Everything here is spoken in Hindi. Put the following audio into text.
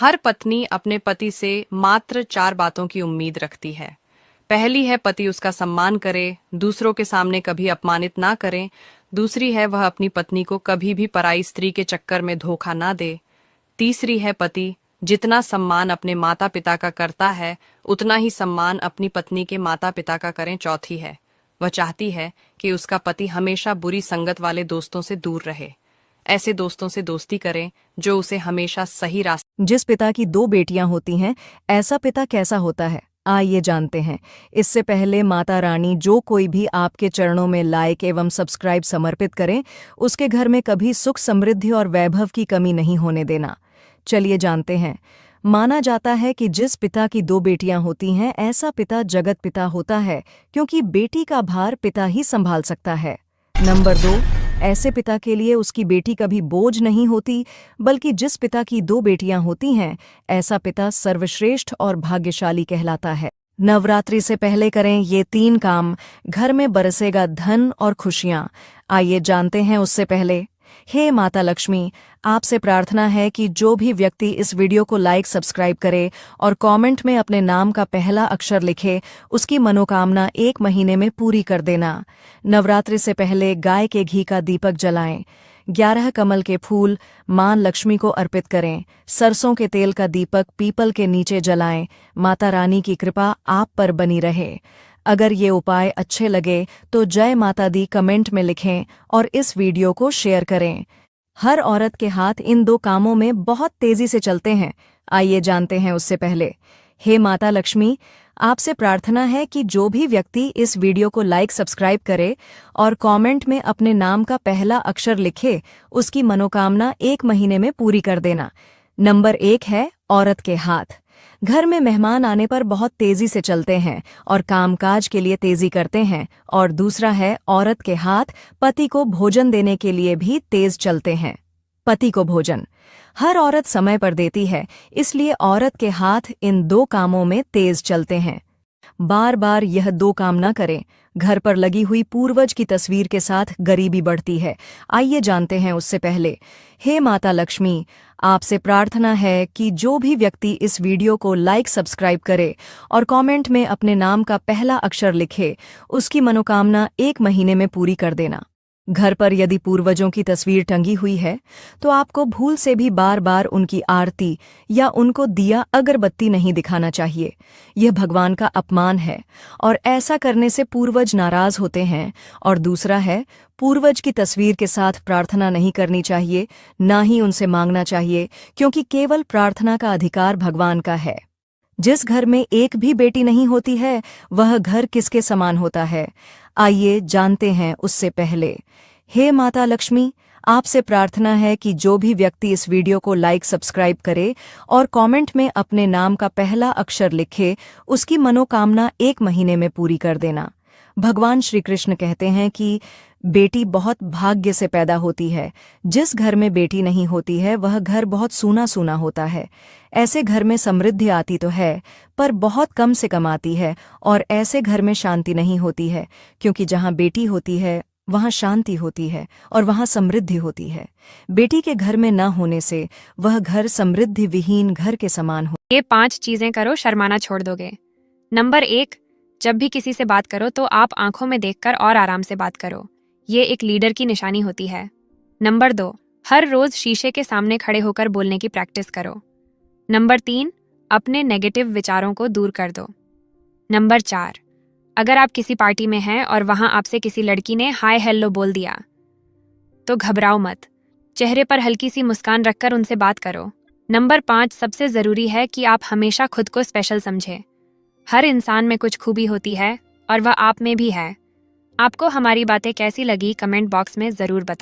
हर पत्नी अपने पति से मात्र 4 बातों की उम्मीद रखती है। पहली है पति उसका सम्मान करे, दूसरों के सामने कभी अपमानित ना करें। दूसरी है वह अपनी पत्नी को कभी भी पराई स्त्री के चक्कर में धोखा ना दे। तीसरी है पति जितना सम्मान अपने माता पिता का करता है उतना ही सम्मान अपनी पत्नी के माता पिता का करें। चौथी है वह चाहती है कि उसका पति हमेशा बुरी संगत वाले दोस्तों से दूर रहे। ऐसे दोस्तों से दोस्ती करें जो उसे हमेशा सही रास्ते। जिस पिता की 2 बेटियां होती हैं, ऐसा पिता कैसा होता है, आइए जानते हैं। इससे पहले माता रानी जो कोई भी आपके चरणों में लाइक एवं सब्सक्राइब समर्पित करें, उसके घर में कभी सुख समृद्धि और वैभव की कमी नहीं होने देना। चलिए जानते हैं। माना जाता है कि जिस पिता की 2 बेटियां होती हैं, ऐसा पिता जगत पिता होता है, क्योंकि बेटी का भार पिता ही संभाल सकता है। नंबर 2, ऐसे पिता के लिए उसकी बेटी कभी बोझ नहीं होती, बल्कि जिस पिता की 2 बेटियां होती हैं, ऐसा पिता सर्वश्रेष्ठ और भाग्यशाली कहलाता है। नवरात्रि से पहले करें ये 3 काम, घर में बरसेगा धन और खुशियां। आइए जानते हैं उससे पहले। हे माता लक्ष्मी, आपसे प्रार्थना है कि जो भी व्यक्ति इस वीडियो को लाइक सब्सक्राइब करे और कमेंट में अपने नाम का पहला अक्षर लिखे, उसकी मनोकामना 1 महीने में पूरी कर देना। नवरात्रि से पहले गाय के घी का दीपक जलाएं। 11 कमल के फूल मां लक्ष्मी को अर्पित करें। सरसों के तेल का दीपक पीपल के नीचे जलाएं। माता रानी की कृपा आप पर बनी रहे। अगर ये उपाय अच्छे लगे तो जय माता दी कमेंट में लिखें और इस वीडियो को शेयर करें। हर औरत के हाथ इन 2 कामों में बहुत तेजी से चलते हैं। आइए जानते हैं उससे पहले। हे माता लक्ष्मी, आपसे प्रार्थना है कि जो भी व्यक्ति इस वीडियो को लाइक सब्सक्राइब करे और कमेंट में अपने नाम का पहला अक्षर लिखे, उसकी मनोकामना 1 महीने में पूरी कर देना। नंबर 1 है औरत के हाथ। घर में मेहमान आने पर बहुत तेजी से चलते हैं और कामकाज के लिए तेजी करते हैं। और दूसरा है औरत के हाथ, पति को भोजन देने के लिए भी तेज चलते हैं। पति को भोजन हर औरत समय पर देती है, इसलिए औरत के हाथ इन 2 कामों में तेज चलते हैं। बार बार यह 2 काम न करें। घर पर लगी हुई पूर्वज की तस्वीर के साथ गरीबी बढ़ती है। आइए जानते हैं उससे पहले। हे माता लक्ष्मी, आपसे प्रार्थना है कि जो भी व्यक्ति इस वीडियो को लाइक सब्सक्राइब करे और कमेंट में अपने नाम का पहला अक्षर लिखे, उसकी मनोकामना 1 महीने में पूरी कर देना। घर पर यदि पूर्वजों की तस्वीर टंगी हुई है, तो आपको भूल से भी बार बार उनकी आरती या उनको दिया अगरबत्ती नहीं दिखाना चाहिए। यह भगवान का अपमान है और ऐसा करने से पूर्वज नाराज होते हैं। और दूसरा है, पूर्वज की तस्वीर के साथ प्रार्थना नहीं करनी चाहिए, ना ही उनसे मांगना चाहिए, क्योंकि केवल प्रार्थना का अधिकार भगवान का है। जिस घर में एक भी बेटी नहीं होती है, वह घर किसके समान होता है? आइए जानते हैं उससे पहले। हे माता लक्ष्मी, आपसे प्रार्थना है कि जो भी व्यक्ति इस वीडियो को लाइक सब्सक्राइब करे और कमेंट में अपने नाम का पहला अक्षर लिखे, उसकी मनोकामना 1 महीने में पूरी कर देना। भगवान श्री कृष्ण कहते हैं कि बेटी बहुत भाग्य से पैदा होती है। जिस घर में बेटी नहीं होती है, वह घर बहुत सूना सूना होता है। ऐसे घर में समृद्धि आती तो है, पर बहुत कम से कम आती है। और ऐसे घर में शांति नहीं होती है, क्योंकि जहाँ बेटी होती है वहाँ शांति होती है और वहाँ समृद्धि होती है। बेटी के घर में न होने से वह घर समृद्धि विहीन घर के समान हो। ये 5 चीजें करो, शर्माना छोड़ दोगे। नंबर 1, जब भी किसी से बात करो तो आप आंखों में देखकर और आराम से बात करो। ये एक लीडर की निशानी होती है। नंबर 2, हर रोज शीशे के सामने खड़े होकर बोलने की प्रैक्टिस करो। नंबर 3, अपने नेगेटिव विचारों को दूर कर दो। नंबर 4, अगर आप किसी पार्टी में हैं और वहां आपसे किसी लड़की ने हाय हेलो बोल दिया, तो घबराओ मत। चेहरे पर हल्की सी मुस्कान रखकर उनसे बात करो। नंबर 5, सबसे जरूरी है कि आप हमेशा खुद को स्पेशल समझें। हर इंसान में कुछ खूबी होती है और वह आप में भी है। आपको हमारी बातें कैसी लगी, कमेंट बॉक्स में जरूर बताएं।